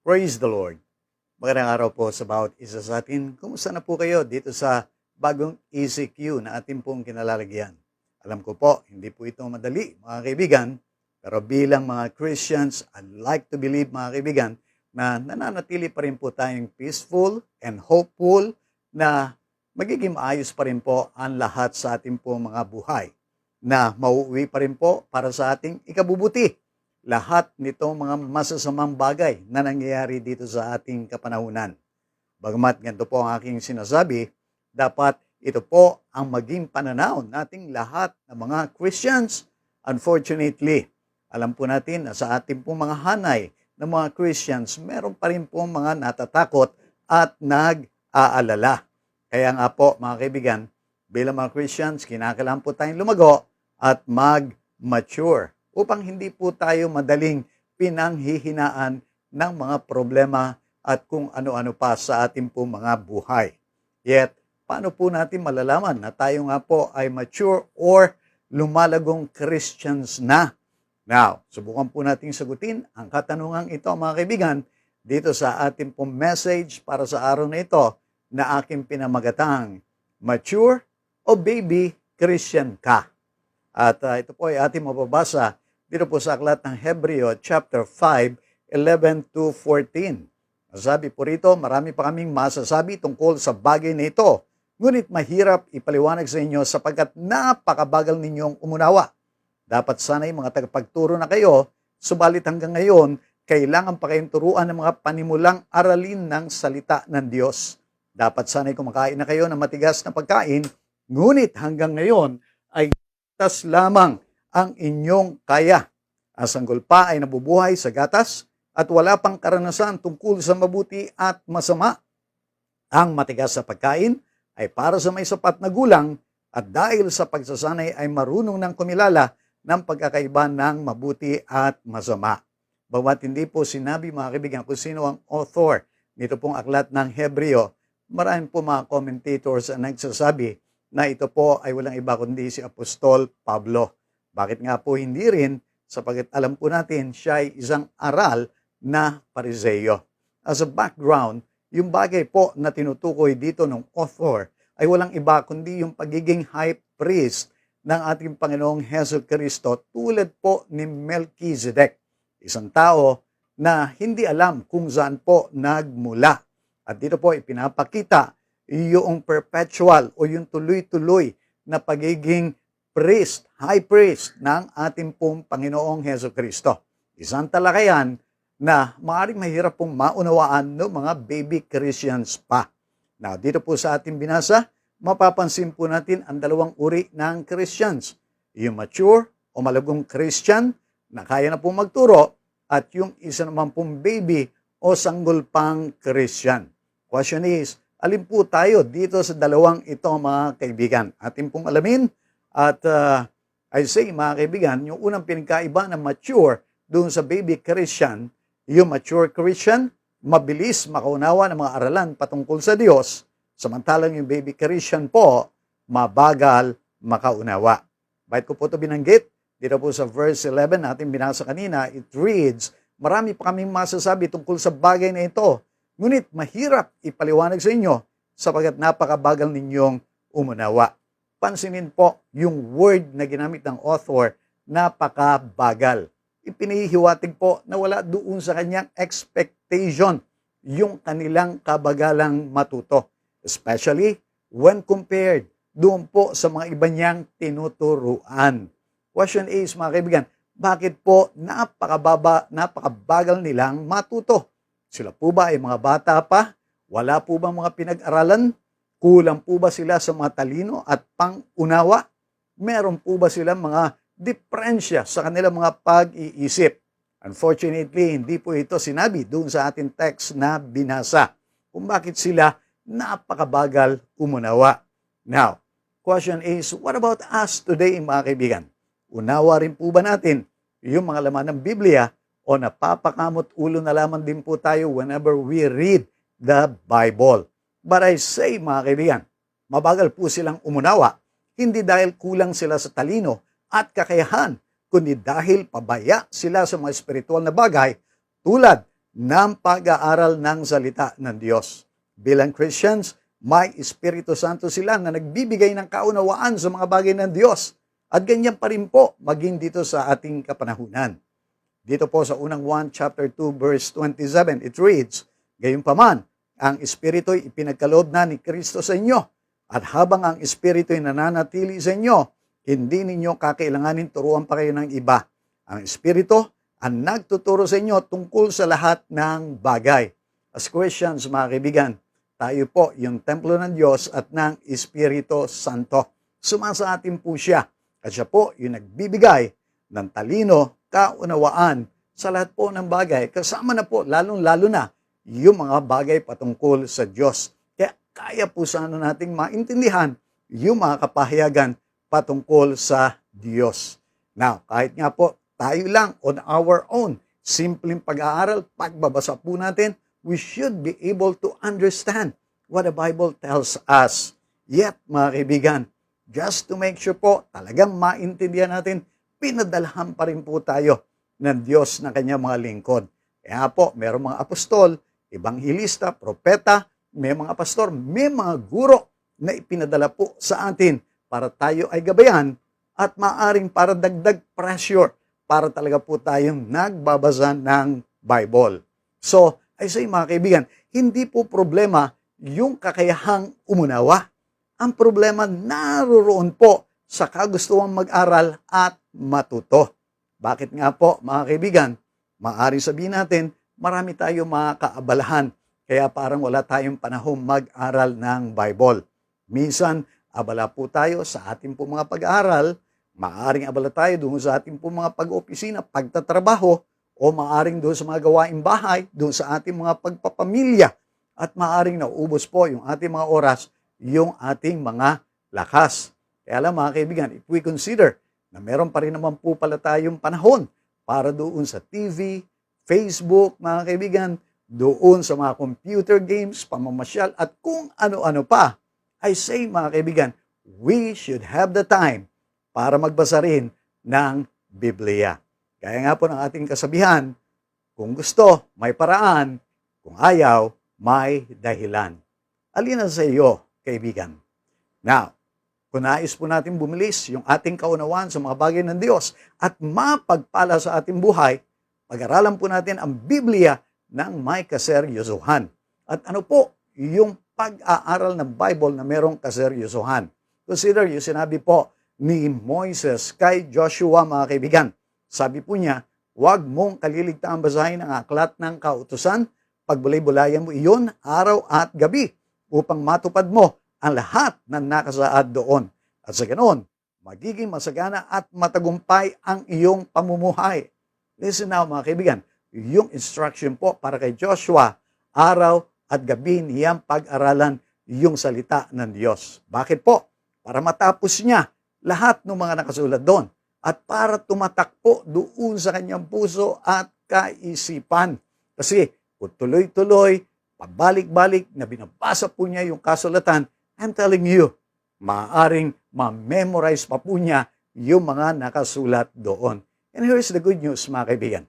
Praise the Lord. Magandang araw po sa bawat isa sa atin. Kumusta na po kayo dito sa bagong ECQ na ating pong kinalalagyan? Alam ko po, hindi po ito madali mga kaibigan, pero bilang mga Christians, I'd like to believe mga kaibigan na nananatili pa rin po tayong peaceful and hopeful na magiging maayos pa rin po ang lahat sa ating pong mga buhay na mauuwi pa rin po para sa ating ikabubuti. Lahat nitong mga masasamang bagay na nangyayari dito sa ating kapanahunan. Bagamat ganito po ang aking sinasabi, dapat ito po ang maging pananaw nating lahat ng mga Christians. Unfortunately, alam po natin na sa ating pong mga hanay ng mga Christians, meron pa rin po mga natatakot at nag-aalala. Kaya nga po mga kaibigan, bilang mga Christians, kinakailangan po tayong lumago at mag-mature upang hindi po tayo madaling pinanghihinaan ng mga problema at kung ano-ano pa sa ating po mga buhay. Yet, paano po natin malalaman na tayo nga po ay mature or lumalagong Christians na? Now, subukan po nating sagutin ang katanungang ito mga kaibigan dito sa ating pong message para sa araw na ito na aking pinamagatang mature o baby Christian ka? At ito po ay ating mababasa dito po sa aklat ng Hebreo chapter 5, 11 to 14. Sabi po rito, marami pa kaming masasabi tungkol sa bagay na ito. Ngunit mahirap ipaliwanag sa inyo sapagkat napakabagal ninyong umunawa. Dapat sana'y mga tagapagturo na kayo, subalit hanggang ngayon, kailangan pa kayong turuan ng mga panimulang aralin ng salita ng Diyos. Dapat sana'y kumakain na kayo ng matigas na pagkain, ngunit hanggang ngayon ay gatas lamang ang inyong kaya. Ang sanggol pa ay nabubuhay sa gatas at wala pang karanasan tungkol sa mabuti at masama. Ang matigas sa pagkain ay para sa may sapat na gulang at dahil sa pagsasanay ay marunong ng kumilala ng pagkakaiba ng mabuti at masama. Bawat hindi po sinabi mga kaibigan kung sino ang author nito pong aklat ng Hebreo, marami po mga commentators ang nagsasabi na ito po ay walang iba kundi si Apostol Pablo. Bakit nga po hindi rin? Sapagkat alam po natin siya ay isang aral na Pariseo. As a background, yung bagay po na tinutukoy dito ng author ay walang iba kundi yung pagiging high priest ng ating Panginoong Hesus Kristo tulad po ni Melchizedek. Isang tao na hindi alam kung saan po nagmula. At dito po ipinapakita yung perpetual o yung tuloy-tuloy na pagiging priest, high priest ng ating pong Panginoong Hesus Kristo. Isang talakayan na maaaring mahirap pong maunawaan ng mga baby Christians pa. Now, dito po sa ating binasa, mapapansin po natin ang dalawang uri ng Christians. Yung mature o malagong Christian na kaya na pong magturo at yung isa naman pong baby o sanggol pang Christian. Question is, alin po tayo dito sa dalawang ito mga kaibigan? Atin pong alamin. At I say mga kaibigan, yung unang pinagkaiba ng mature doon sa baby Christian, yung mature Christian, mabilis makaunawa ng mga aralan patungkol sa Diyos, samantalang yung baby Christian po, mabagal makaunawa. Bakit ko po ito binanggit? Dito po sa verse 11 natin binasa kanina, it reads, marami pa kaming masasabi tungkol sa bagay na ito, ngunit mahirap ipaliwanag sa inyo sapagkat napakabagal ninyong umunawa. Pansinin po yung word na ginamit ng author, napakabagal. Ipinihiwatig po na wala doon sa kanyang expectation yung kanilang kabagalang matuto. Especially when compared doon po sa mga iba niyang tinuturuan. Question is, mga kaibigan, bakit po napakabagal nilang matuto? Sila po ba ay mga bata pa? Wala po ba mga pinag-aralan? Kulang po ba sila sa mga talino at pang-unawa? Meron po ba sila mga diferensya sa kanilang mga pag-iisip? Unfortunately, hindi po ito sinabi doon sa ating text na binasa kung bakit sila napakabagal umunawa. Now, question is, what about us today mga kaibigan? Unawa rin po ba natin yung mga laman ng Biblia o napapakamot ulo na lamang din po tayo whenever we read the Bible? But I say, mga kaibigan, mabagal po silang umunawa, hindi dahil kulang sila sa talino at kakayahan, kundi dahil pabaya sila sa mga espiritual na bagay tulad ng pag-aaral ng salita ng Diyos. Bilang Christians, may Espiritu Santo sila na nagbibigay ng kaunawaan sa mga bagay ng Diyos. At ganyan pa rin po maging dito sa ating kapanahunan. Dito po sa unang 1 chapter 2 verse 27, it reads, "Gayunpaman, ang Espiritu'y ipinagkaloob na ni Kristo sa inyo, at habang ang Espiritu'y nananatili sa inyo, hindi ninyo kakailanganin turuan pa kayo ng iba. Ang Espiritu ang nagtuturo sa inyo tungkol sa lahat ng bagay." As Christians, mga kaibigan, tayo po yung templo ng Diyos at ng Espiritu Santo. Sumasa atin po siya. At siya po yung nagbibigay ng talino, kaunawaan sa lahat po ng bagay. Kasama na po, lalong-lalo na, yung mga bagay patungkol sa Diyos. Kaya kaya po sana nating maintindihan yung mga kapahayagan patungkol sa Diyos. Now, kahit nga po tayo lang on our own, simpleng pag-aaral, pagbabasa po natin, we should be able to understand what the Bible tells us. Yet, mga kaibigan, just to make sure po, talagang maintindihan natin, pinadalhan pa rin po tayo ng Diyos ng kanyang mga lingkod. Kaya po, merong mga apostol, ebanghilista, propeta, may mga pastor, may mga guro na ipinadala po sa atin para tayo ay gabayan at maaring para dagdag pressure para talaga po tayong nagbabasa ng Bible. So, I say mga kaibigan, hindi po problema yung kakayahang umunawa. Ang problema naroroon po sa kagustuhan mag-aral at matuto. Bakit nga po mga kaibigan? Maaari sabihin natin, marami tayo mga kaabalahan, kaya parang wala tayong panahon mag-aral ng Bible. Minsan, abala po tayo sa ating po mga pag-aaral, maaring abala tayo doon sa ating po mga pag-opisina, pagtatrabaho, o maaring doon sa mga gawaing bahay, doon sa ating mga pagpapamilya, at maaring naubos po yung ating mga oras, yung ating mga lakas. Kaya lang mga kaibigan, if we consider na meron pa rin naman po pala tayong panahon para doon sa TV, Facebook, mga kaibigan, doon sa mga computer games, pamamasyal, at kung ano-ano pa, I say mga kaibigan, we should have the time para magbasa rin ng Biblia. Kaya nga po ng ating kasabihan, kung gusto, may paraan, kung ayaw, may dahilan. Alin na sa iyo, kaibigan? Now, kung nais po natin bumilis yung ating kaunawaan sa mga bagay ng Diyos at mapagpala sa ating buhay, pag-aralan po natin ang Biblia ng may kaseryosohan. At ano po yung pag-aaral ng Bible na merong kaseryosohan? Consider yung sinabi po ni Moises kay Joshua, mga kaibigan. Sabi po niya, huwag mong kaliligtaan basahin ang aklat ng kautusan, pagbulay-bulayan mo iyon araw at gabi upang matupad mo ang lahat na nakasaad doon. At sa ganoon, magiging masagana at matagumpay ang iyong pamumuhay. Listen now mga kaibigan, yung instruction po para kay Joshua, araw at gabi niyang pag-aralan yung salita ng Diyos. Bakit po? Para matapos niya lahat ng mga nakasulat doon at para tumatakbo doon sa kanyang puso at kaisipan. Kasi kung tuloy-tuloy, pabalik-balik na binabasa po niya yung kasulatan, I'm telling you, maaaring ma-memorize pa po niya yung mga nakasulat doon. And here's the good news, mga kaibigan.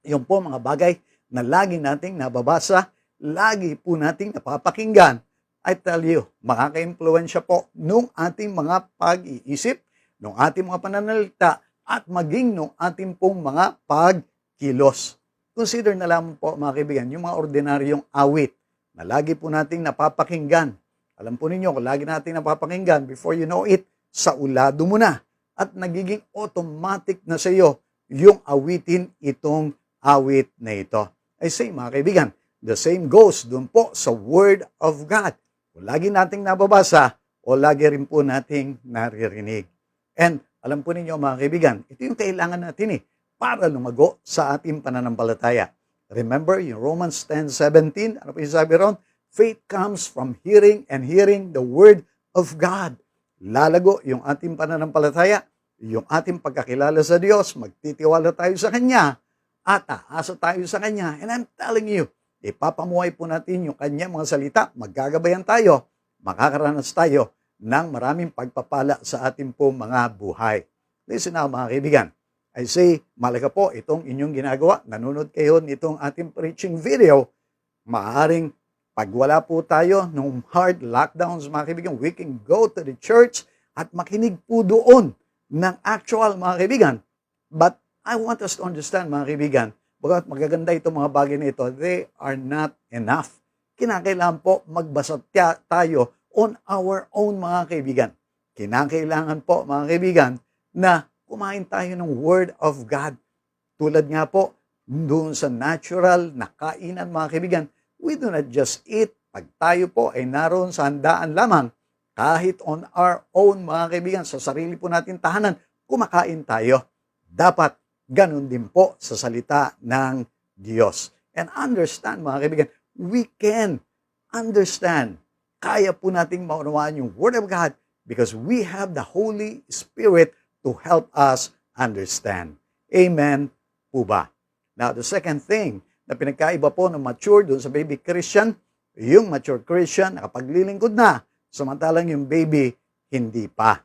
Yung po mga bagay na lagi nating nababasa, lagi po nating napapakinggan, I tell you, makaka-impluwensya po nung ating mga pag-iisip, nung ating mga pananalita, at maging nung ating pong mga pagkilos. Consider na lamang po, mga kaibigan, yung mga ordinaryong awit na lagi po nating napapakinggan. Alam po ninyo, kung lagi natin napapakinggan, before you know it, sa ulado mo na. At nagiging automatic na sa iyo yung awitin itong awit na ito. I say, mga kaibigan, the same goes dun po sa Word of God. Kung lagi nating nababasa, o lagi rin po nating naririnig. And alam po ninyo, mga kaibigan, ito yung kailangan natin para lumago sa ating pananampalataya. Remember, yung Romans 10:17, ano po yung sabi ron? Faith comes from hearing and hearing the Word of God. Lalago yung ating pananampalataya, yung ating pagkakilala sa Diyos, magtitiwala tayo sa Kanya, at aasa tayo sa Kanya. And I'm telling you, ipapamuhay po natin yung Kanyang mga salita, maggagabayan tayo, makakaranas tayo ng maraming pagpapala sa ating po mga buhay. Listen now, mga kaibigan, I say, malaga po itong inyong ginagawa. Nanonood kayo nitong ating preaching video. Maaring pag wala po tayo nung hard lockdowns, mga kaibigan, we can go to the church at makinig po doon ng actual, mga kaibigan. But I want us to understand, mga kaibigan, bagamat magaganda itong mga bagay na ito, they are not enough. Kinakailangan po magbasa tayo on our own, mga kaibigan. Kinakailangan po, mga kaibigan, na kumain tayo ng Word of God. Tulad nga po, doon sa natural na kainan, mga kaibigan, we do not just eat. Pag tayo po ay naroon sa handaan lamang, kahit on our own, mga kaibigan, sa sarili po natin tahanan, kumakain tayo. Dapat ganun din po sa salita ng Diyos. And understand, mga kaibigan, we can understand. Kaya po nating maunawaan yung Word of God because we have the Holy Spirit to help us understand. Amen po ba? Now, the second thing na pinagkaiba po ng mature doon sa baby Christian, yung mature Christian nakapaglilingkod na, samantalang yung baby hindi pa.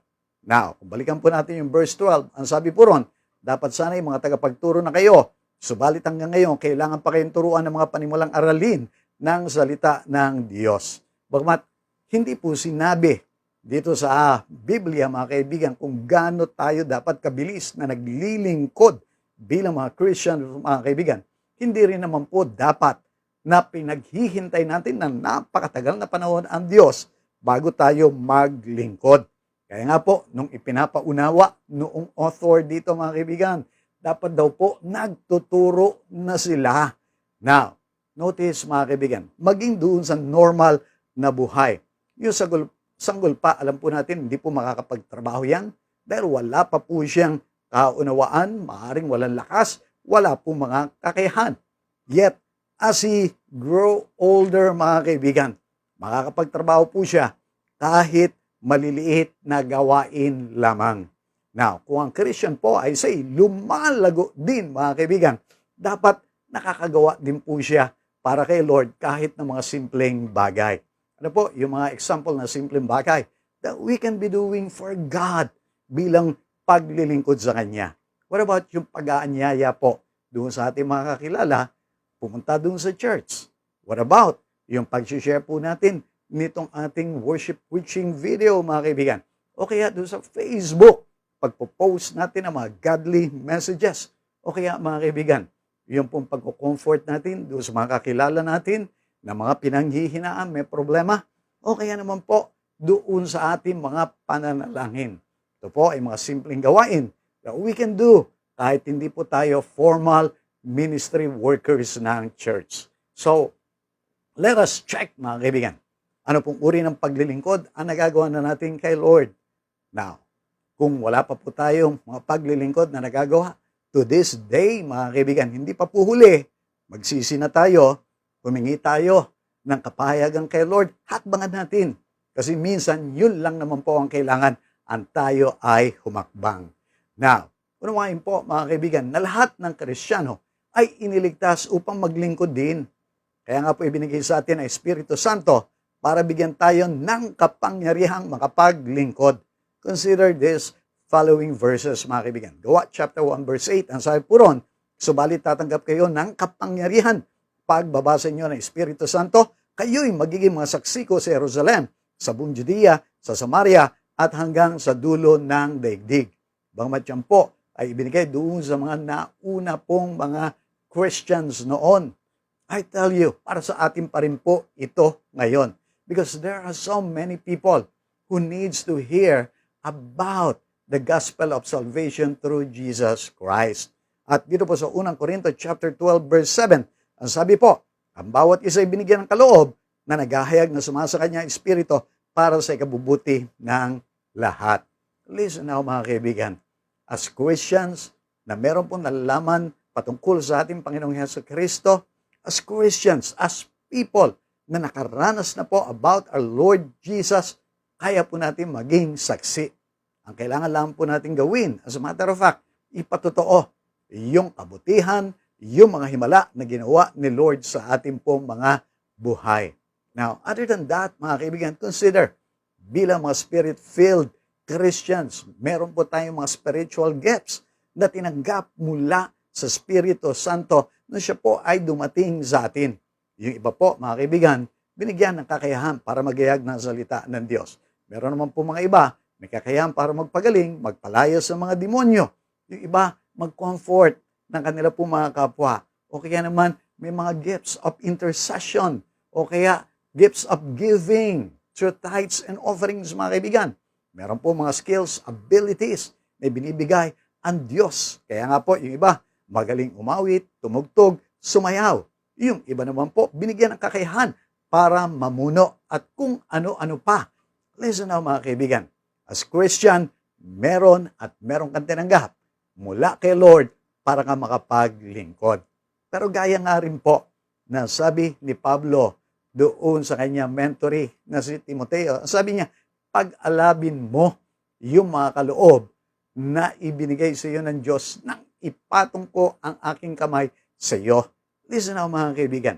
Now, kung balikan po natin yung verse 12, ang sabi po ron, dapat sana yung mga tagapagturo na kayo, subalit hanggang ngayon, kailangan pa kayong turuan ng mga panimulang aralin ng salita ng Diyos. Bagamat hindi po sinabi dito sa Biblia, mga kaibigan, kung gaano tayo dapat kabilis na naglilingkod bilang mga Christian, mga kaibigan. Hindi rin naman po dapat na pinaghihintay natin ng napakatagal na panahon ang Diyos bago tayo maglingkod. Kaya nga po, nung ipinapaunawa noong author dito, mga kaibigan, dapat daw po nagtuturo na sila. Now, notice, mga kaibigan, maging doon sa normal na buhay. Yung sanggol pa, alam po natin, hindi po makakapagtrabaho yan dahil wala pa po siyang kaunawaan, maaaring walang lakas, wala po mga kakayahan. Yet, as he grow older, mga kaibigan, makakapagtrabaho po siya kahit maliliit na gawain lamang. Now, kung ang Christian po ay say lumalago din, mga kaibigan, dapat nakakagawa din po siya para kay Lord kahit na mga simpleng bagay. Ano po, yung mga example na simpleng bagay that we can be doing for God bilang paglilingkod sa Kanya. What about yung pag-aanyaya po doon sa ating mga kakilala, pumunta doon sa church? What about yung pag-share po natin nitong ating worship preaching video, mga kaibigan? O kaya doon sa Facebook, pagpo-post natin ang mga godly messages. O kaya, mga kaibigan, yung pong pagko-comfort natin doon sa mga kakilala natin na mga pinanghihinaan, may problema. O kaya naman po, doon sa ating mga pananalangin. Ito po ay mga simpleng gawain that we can do kahit hindi po tayo formal ministry workers ng church. So, let us check, mga kaibigan. Ano pong uri ng paglilingkod ang nagagawa na natin kay Lord? Now, kung wala pa po tayong mga paglilingkod na nagagawa, to this day, mga kaibigan, hindi pa po huli, magsisi na tayo, humingi tayo ng kapahayagan kay Lord, hakbangan natin. Kasi minsan, yun lang naman po ang kailangan, ang tayo ay humakbang. Now, unawain po, mga kaibigan, na lahat ng Kristiyano ay iniligtas upang maglingkod din. Kaya nga po ibinigay sa atin ang Espiritu Santo para bigyan tayo ng kapangyarihang makapaglingkod. Consider this following verses, mga kaibigan. Gawa chapter 1 verse 8, ang sabi po ron, subalit tatanggap kayo ng kapangyarihan. Pagbabasa nyo ng Espiritu Santo, kayo'y magiging mga saksi ko sa Jerusalem, sa buong Judea, sa Samaria, at hanggang sa dulo ng daigdig. Bagamat yan po ay ibinigay doon sa mga nauna pong mga Christians noon. I tell you, para sa atin pa rin po ito ngayon. Because there are so many people who needs to hear about the gospel of salvation through Jesus Christ. At dito po sa 1 Corinto chapter 12 verse 7, ang sabi po, ang bawat isa ay binigyan ng kaloob na naghahayag na sumasa kanya ang Espiritu para sa ikabubuti ng lahat. Listen now, mga kaibigan, as Christians na meron pong nalalaman patungkol sa ating Panginoong Jesucristo, as Christians, as people na nakaranas na po about our Lord Jesus, kaya po natin maging saksi. Ang kailangan lang po natin gawin, as a matter of fact, ipatotoo yung kabutihan, yung mga himala na ginawa ni Lord sa ating pong mga buhay. Now, other than that, mga kaibigan, consider, bilang mga spirit-filled Christians, meron po tayong mga spiritual gifts na tinanggap mula sa Espiritu Santo na siya po ay dumating sa atin. Yung iba po, mga kaibigan, binigyan ng kakayahan para magayag ng salita ng Diyos. Meron naman po mga iba, may kakayahan para magpagaling, magpalaya sa mga demonyo. Yung iba, mag-comfort ng kanila po mga kapwa. O kaya naman, may mga gifts of intercession. O kaya, gifts of giving through tithes and offerings, mga kaibigan. Meron po mga skills, abilities na binibigay ang Diyos. Kaya nga po, yung iba, magaling umawit, tumugtog, sumayaw. Yung iba naman po, binigyan ng kakayahan para mamuno at kung ano-ano pa. Listen now, mga kaibigan. As Christian, meron kang tinanggap mula kay Lord para ka makapaglingkod. Pero gaya nga rin po na sabi ni Pablo doon sa kanya mentoree na si Timoteo, sabi niya, pag-alabin mo yung mga kaloob na ibinigay sa iyo ng Diyos nang ipatong ko ang aking kamay sa iyo. Listen now, mga kaibigan,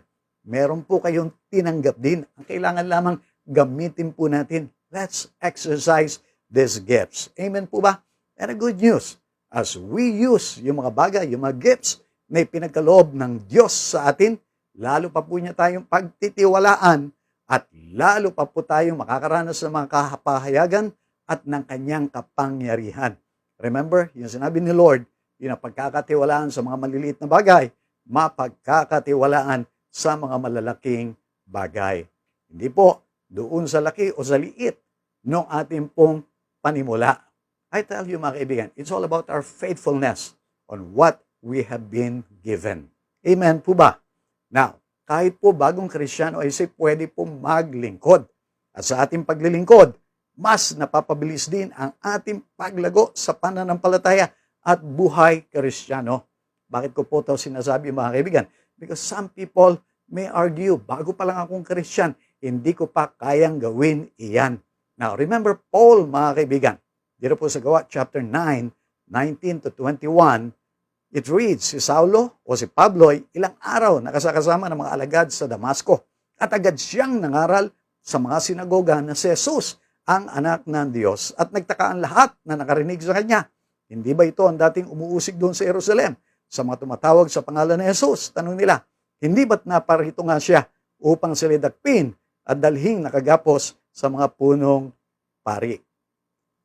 meron po kayong tinanggap din. Ang kailangan lamang gamitin po natin. Let's exercise these gifts. Amen po ba? And a good news, as we use yung mga bagay, yung mga gifts na ipinagkaloob ng Diyos sa atin, lalo pa po niya tayong pagtitiwalaan at lalo pa po tayong makakaranas ng mga kapahayagan at ng kanyang kapangyarihan. Remember, yung sinabi ni Lord, yung pagkakatiwalaan sa mga maliliit na bagay, mapagkakatiwalaan sa mga malalaking bagay. Hindi po doon sa laki o sa liit ng ating pong panimula. I tell you, mga kaibigan, it's all about our faithfulness on what we have been given. Amen po ba? Now, kahit po bagong Kristiyano ay pwede po maglingkod. At sa ating paglilingkod, mas napapabilis din ang ating paglago sa pananampalataya at buhay Kristiyano. Bakit ko po ito sinasabi, mga kaibigan? Because some people may argue, bago pa lang akong Christian, hindi ko pa kayang gawin iyan. Now, remember Paul, mga kaibigan, dito po sa Gawa chapter 9, 19 to 21, it reads, si Saulo o si Pablo ay ilang araw nakasakasama ng mga alagad sa Damasco at agad siyang nangaral sa mga sinagoga na si Jesus ang anak ng Diyos at nagtaka ang lahat na nakarinig sa kanya. Hindi ba ito ang dating umuusig doon sa Jerusalem sa mga tumatawag sa pangalan ni Jesus? Tanong nila, hindi ba't naparito nga siya upang sila dakpin at dalhing nakagapos sa mga punong pari?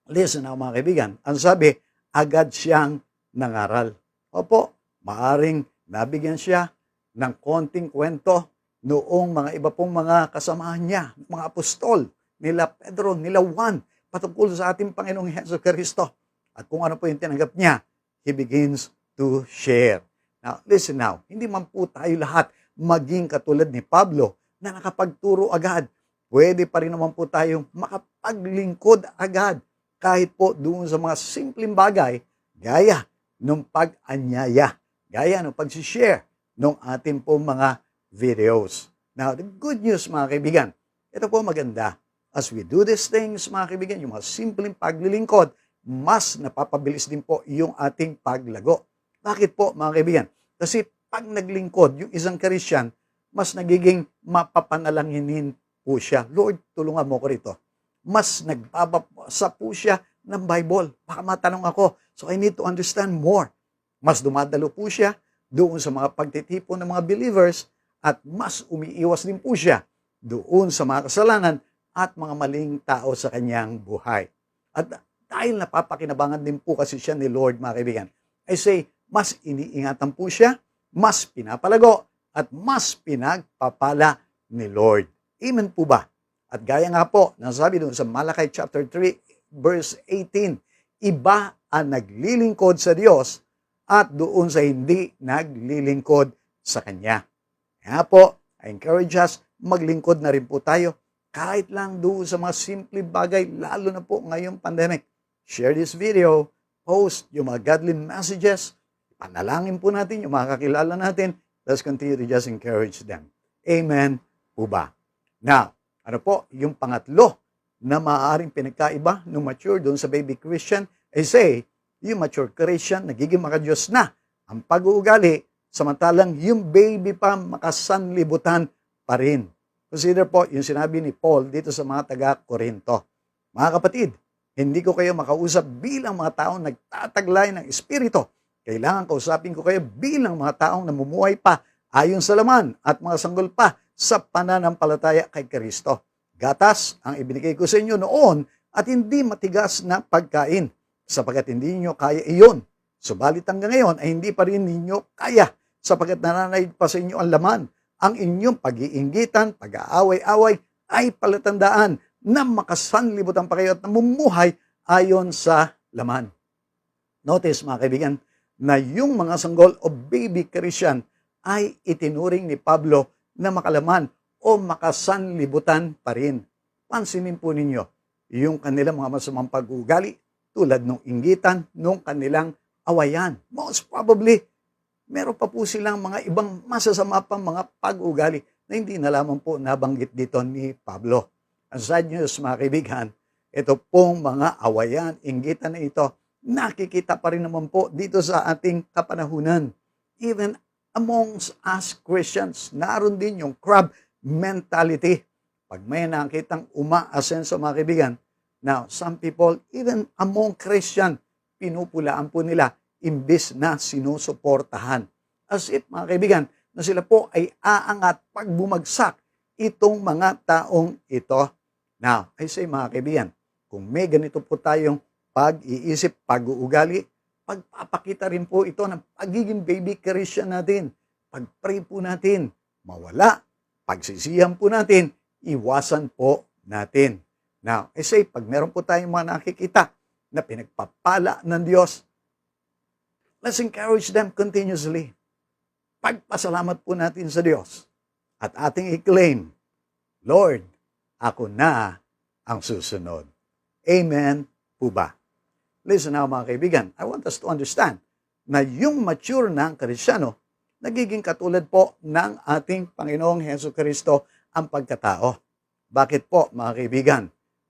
Listen now, mga kaibigan, ang sabi, agad siyang nangaral. Opo, maaring nabigyan siya ng konting kwento noong mga iba pong mga kasamahan niya, mga apostol, nila Pedro, nila Juan, patungkol sa ating Panginoong Hesus Kristo. At kung ano po yung tinanggap niya, he begins to share. Now, listen now, hindi man po tayo lahat maging katulad ni Pablo na nakapagturo agad. Pwede pa rin naman po tayong makapaglingkod agad kahit po doon sa mga simpleng bagay gaya ng pag-anyaya, gaya ng pag-share ng ating po mga videos. Now, the good news, mga kaibigan, ito po maganda. As we do these things, mga kaibigan, yung mga simpleng paglilingkod, mas napapabilis din po yung ating paglago. Bakit po, mga kaibigan? Kasi pag naglingkod, yung isang Christian, mas nagiging mapapanalanginin po siya. Lord, tulungan mo ko rito. Mas nagbabasa po siya ng Bible. Baka matanong ako, so I need to understand more. Mas dumadalo po siya doon sa mga pagtitipon ng mga believers at mas umiiwas din po siya doon sa mga kasalanan at mga maling tao sa kanyang buhay. At dahil napapakinabangan din po kasi siya ni Lord, mga kaibigan, I say, mas iniingatan po siya, mas pinapalago, at mas pinagpapala ni Lord. Amen po ba? At gaya nga po, nasabi doon sa Malakay chapter 3, verse 18, iba ang naglilingkod sa Diyos at doon sa hindi naglilingkod sa Kanya. Kaya po, I encourage us, maglingkod na rin po tayo kahit lang doon sa mga simple bagay, lalo na po ngayong pandemic. Share this video, post yung mga godly messages, panalangin po natin yung mga kakilala natin. Let's continue to just encourage them. Amen po ba? Now, ano po, yung pangatlo na maaaring pinagkaiba ng mature doon sa baby Christian, ay say, yung mature Christian, nagiging makadiyos na ang pag-uugali, samantalang yung baby pa makasanlibutan pa rin. Consider po yung sinabi ni Paul dito sa mga taga-Korinto. Mga kapatid, hindi ko kayo makausap bilang mga taong nagtataglay ng Espiritu Kailangan kausapin ko kayo bilang mga taong namumuhay pa ayon sa laman at mga sanggol pa sa pananampalataya kay Kristo. Gatas ang ibinigay ko sa inyo noon at hindi matigas na pagkain, sapagkat hindi ninyo kaya iyon. Subalit hanggang ngayon ay hindi pa rin ninyo kaya, sapagkat nananaig pa sa inyo ang laman. Ang inyong pag-iinggitan, pag-aaway-away ay palatandaan na makasanlibutan pa kayo at namumuhay ayon sa laman. Notice mga kaibigan, na yung mga sanggol o baby Christian ay itinuring ni Pablo na makalaman o makasanlibutan pa rin. Pansinin po ninyo, yung kanilang mga masamang pag-uugali tulad ng inggitan, nung kanilang awayan. Most probably, meron pa po silang mga ibang masasama pang mga pag-uugali na hindi na lamang po nabanggit dito ni Pablo. Ang sad news mga kaibigan, ito pong mga awayan, inggitan na ito, nakikita pa rin naman po dito sa ating kapanahunan. Even amongst us Christians, naroon din yung crab mentality. Pag may nakitang umaasenso mga kaibigan, now some people, even among Christian, pinupulaan po nila imbis na sinusuportahan. As if mga kaibigan, na sila po ay aangat pag bumagsak itong mga taong ito. Now, I say mga kaibigan, kung may ganito po tayong pag-iisip, pag-uugali, pagpapakita rin po ito ng pagiging baby Christian natin. Pag-pray po natin, mawala. Pagsisihan po natin, iwasan po natin. Now, I say, pag meron po tayong mga nakikita na pinagpapala ng Diyos, let's encourage them continuously. Pagpasalamat po natin sa Diyos at ating i-claim, Lord, ako na ang susunod. Amen po ba? Listen now mga kaibigan, I want us to understand na yung mature na Kristyano, nagiging katulad po ng ating Panginoong Hesukristo ang pagkatao. Bakit po mga kaibigan?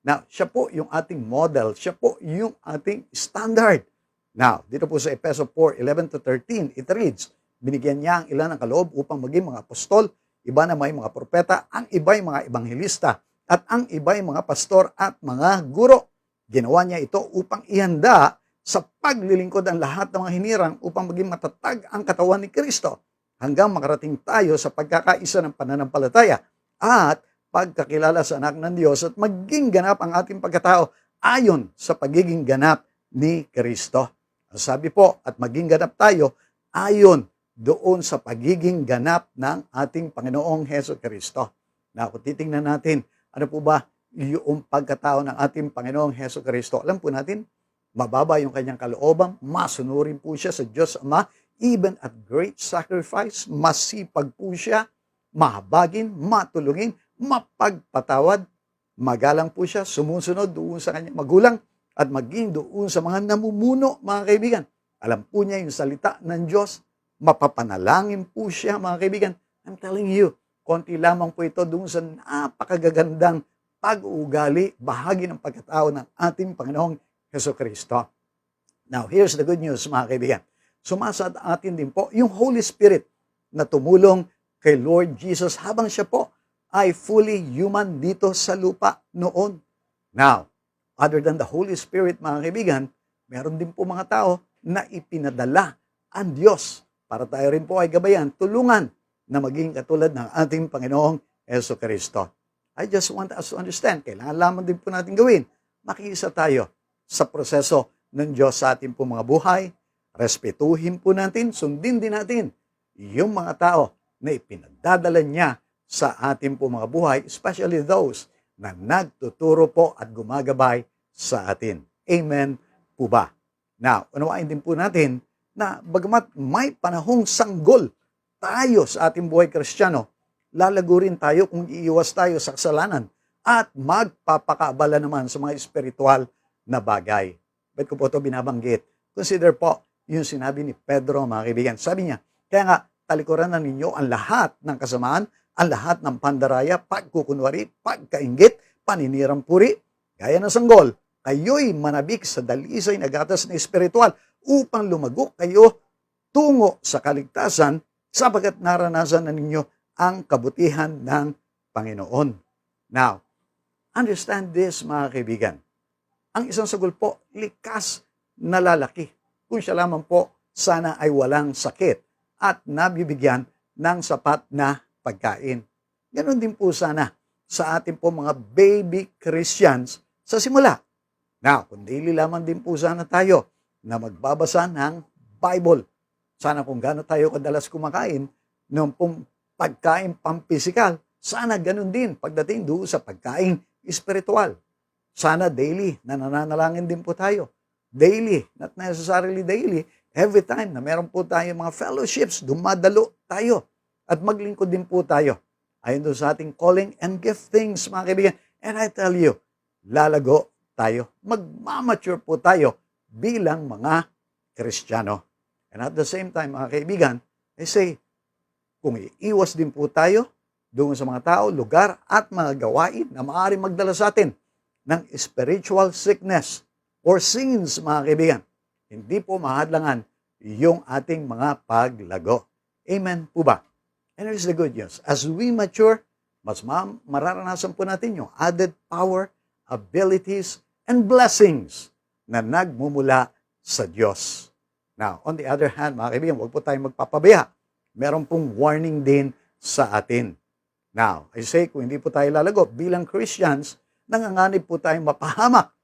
Now, siya po yung ating model, siya po yung ating standard. Now, dito po sa Efeso 4:11-13, it reads, binigyan niya ang ilan ng kaloob upang maging mga apostol, iba na may mga propeta, ang iba ay mga ebanghelista, at ang iba ay mga pastor at mga guro. Ginawa niya ito upang ihanda sa paglilingkod ang lahat ng mga hinirang upang maging matatag ang katawan ni Kristo hanggang makarating tayo sa pagkakaisa ng pananampalataya at pagkakilala sa anak ng Diyos at maging ganap ang ating pagkatao ayon sa pagiging ganap ni Kristo. Ang sabi po, at maging ganap tayo ayon doon sa pagiging ganap ng ating Panginoong Hesukristo. Na kung titingnan natin, ano po ba yung pagkatao ng ating Panginoong Hesukristo? Alam po natin, mababa yung kanyang kalooban, masunurin po siya sa Diyos Ama, even at great sacrifice, masipag po siya, mahabagin, matulungin, mapagpatawad, magalang po siya, sumusunod doon sa kanyang magulang, at maging doon sa mga namumuno, mga kaibigan. Alam po niya yung salita ng Diyos, mapapanalangin po siya, mga kaibigan. I'm telling you, konti lamang po ito doon sa napakagagandang pag-uugali, bahagi ng pagkatao ng ating Panginoong Hesukristo. Now, here's the good news, mga kaibigan. Sumasa atin din po yung Holy Spirit na tumulong kay Lord Jesus habang siya po ay fully human dito sa lupa noon. Now, other than the Holy Spirit, mga kaibigan, meron din po mga tao na ipinadala ang Diyos para tayo rin po ay gabayan, tulungan na maging katulad ng ating Panginoong Hesukristo. I just want us to understand, kailangan lamang din po natin gawin, makiisa tayo sa proseso ng Diyos sa ating po mga buhay, respetuhin po natin, sundin din natin yung mga tao na ipinagdadala niya sa ating po mga buhay, especially those na nagtuturo po at gumagabay sa atin. Amen po ba? Now, unawain din po natin na bagamat may panahong sanggol tayo sa ating buhay Kristiyano, lalago rin tayo kung iiwas tayo sa kasalanan at magpapakaabala naman sa mga espiritual na bagay. Ba't ko po ito binabanggit? Consider po yung sinabi ni Pedro, mga kaibigan. Sabi niya, kaya nga, talikuran na ninyo ang lahat ng kasamaan, ang lahat ng pandaraya, pagkukunwari, pagkainggit, paninirang puri, gaya ng sanggol. Kayo'y manabik sa dalisay na gatas na espiritual upang lumago kayo tungo sa kaligtasan sapagkat naranasan na ninyo ang kabutihan ng Panginoon. Now, understand this, mga kaibigan. Ang isang sagol po, likas na lalaki. Kung siya lamang po sana ay walang sakit at nabibigyan ng sapat na pagkain. Ganon din po sana sa ating po mga baby Christians sa simula. Now, kung daily lamang din po sana tayo na magbabasa ng Bible, sana kung gaano tayo kadalas kumakain ng pong pagkain pampisikal, sana ganun din pagdating doon sa pagkain espiritual. Sana daily na nananalangin din po tayo. Daily, not necessarily daily, every time na meron po tayo mga fellowships, dumadalo tayo at maglingkod din po tayo. Ayon doon sa ating calling and giftings, mga kaibigan. And I tell you, lalago tayo. Magmamature po tayo bilang mga Kristiyano. And at the same time, mga kaibigan, I say, kung iiwas din po tayo doon sa mga tao, lugar at mga gawain na maaaring magdala sa atin ng spiritual sickness or sins, mga kaibigan, hindi po mahadlangan yung ating mga paglago. Amen po ba? And here's the good news. As we mature, mas mararanasan po natin yung added power, abilities, and blessings na nagmumula sa Diyos. Now, on the other hand, mga kaibigan, huwag po tayong magpapabaya. Meron pong warning din sa atin. Now, I say, kung hindi po tayo lalago, bilang Christians, nanganganib po tayong mapahamak.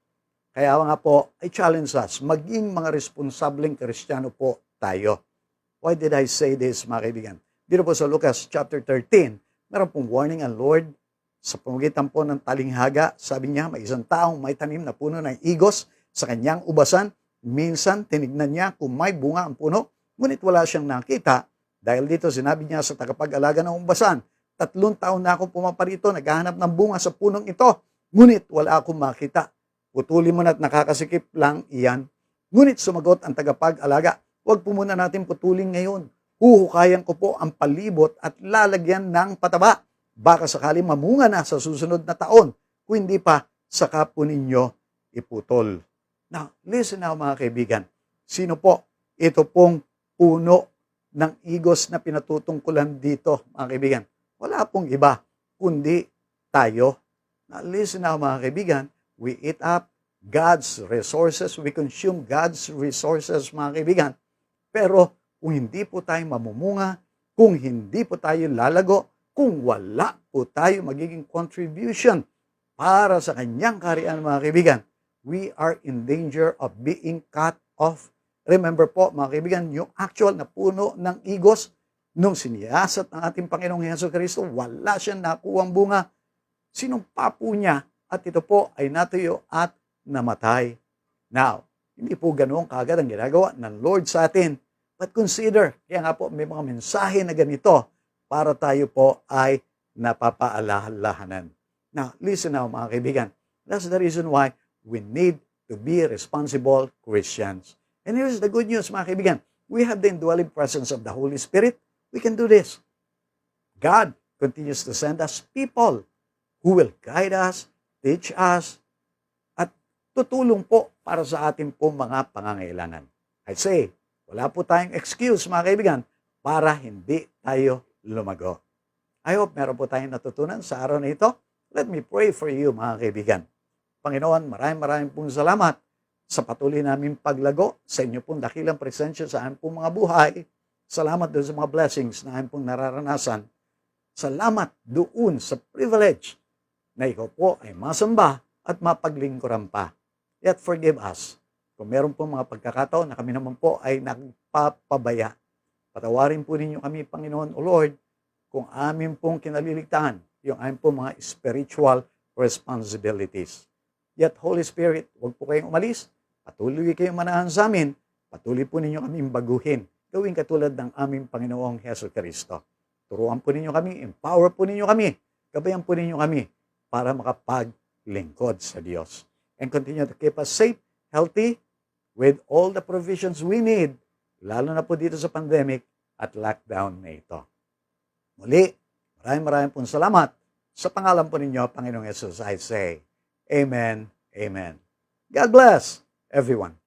Kaya nga po, I challenge us, maging mga responsableng Kristiyano po tayo. Why did I say this, mga kaibigan? Dito po sa Lucas chapter 13, meron pong warning ang Lord sa pamagitan po ng talinghaga. Sabi niya, may isang taong may tanim na puno ng igos sa kanyang ubasan. Minsan, tinignan niya kung may bunga ang puno, ngunit wala siyang nakita. Dahil dito, sinabi niya sa tagapag-alaga ng ubasan, 3 taon na akong pumaparito, naghahanap ng bunga sa punong ito, ngunit wala akong makita. Putulin mo na't nakakasikip lang iyan. Ngunit sumagot ang tagapag-alaga, huwag po muna natin putulin ngayon. Huhukayan ko po ang palibot at lalagyan ng pataba. Baka sakali mamunga na sa susunod na taon. Kung hindi pa, saka po ninyo iputol. Now, listen now mga kaibigan. Sino po? Ito pong puno ng igos na pinatutungkulan dito, mga kaibigan. Wala pong iba, kundi tayo. Now, listen now mga kaibigan. We eat up God's resources. We consume God's resources, mga kaibigan. Pero kung hindi po tayo mamumunga, kung hindi po tayo lalago, kung wala po tayo magiging contribution para sa kanyang kaharian, mga kaibigan, we are in danger of being cut off. Remember po, mga kaibigan, yung actual na puno ng igos, nung siniyasat ng ating Panginoong Hesukristo, wala siyang nakuwang bunga. Sinumpa po niya at ito po ay natuyo at namatay. Now, hindi po ganoon kaagad ang ginagawa ng Lord sa atin. But consider, kaya nga po may mga mensahe na ganito para tayo po ay napapaalalahanan. Now, listen now mga kaibigan. That's the reason why we need to be responsible Christians. And here's the good news mga kaibigan. We have the indwelling presence of the Holy Spirit. We can do this. God continues to send us people who will guide us, teach us, at tutulong po para sa ating po mga pangangailangan. I say, wala po tayong excuse, mga kaibigan, para hindi tayo lumago. I hope meron po tayong natutunan sa araw na ito. Let me pray for you, mga kaibigan. Panginoon, maraming pong salamat sa patuloy naming paglago, sa inyo pong dakilang presensya sa aming pong mga buhay. Salamat doon sa mga blessings na aming pong nararanasan. Salamat doon sa privilege na ikaw po ay masamba at mapaglingkuran pa. Yet forgive us kung meron po mga pagkakataon na kami naman po ay nagpapabaya. Patawarin po ninyo kami, Panginoon, O Lord, kung amin pong kinaliligtaan yung amin pong mga spiritual responsibilities. Yet, Holy Spirit, huwag po kayong umalis. Patuloy kayong manahan sa amin. Patuloy po ninyo kaming baguhin. Gawin katulad ng aming Panginoong Hesukristo. Turuan po ninyo kami, empower po ninyo kami, gabayan po ninyo kami para makapaglingkod sa Diyos. And continue to keep us safe, healthy, with all the provisions we need, lalo na po dito sa pandemic at lockdown na ito. Muli, maraming pong salamat. Sa pangalan po ninyo, Panginoong Yesus, I say, Amen, Amen. God bless everyone.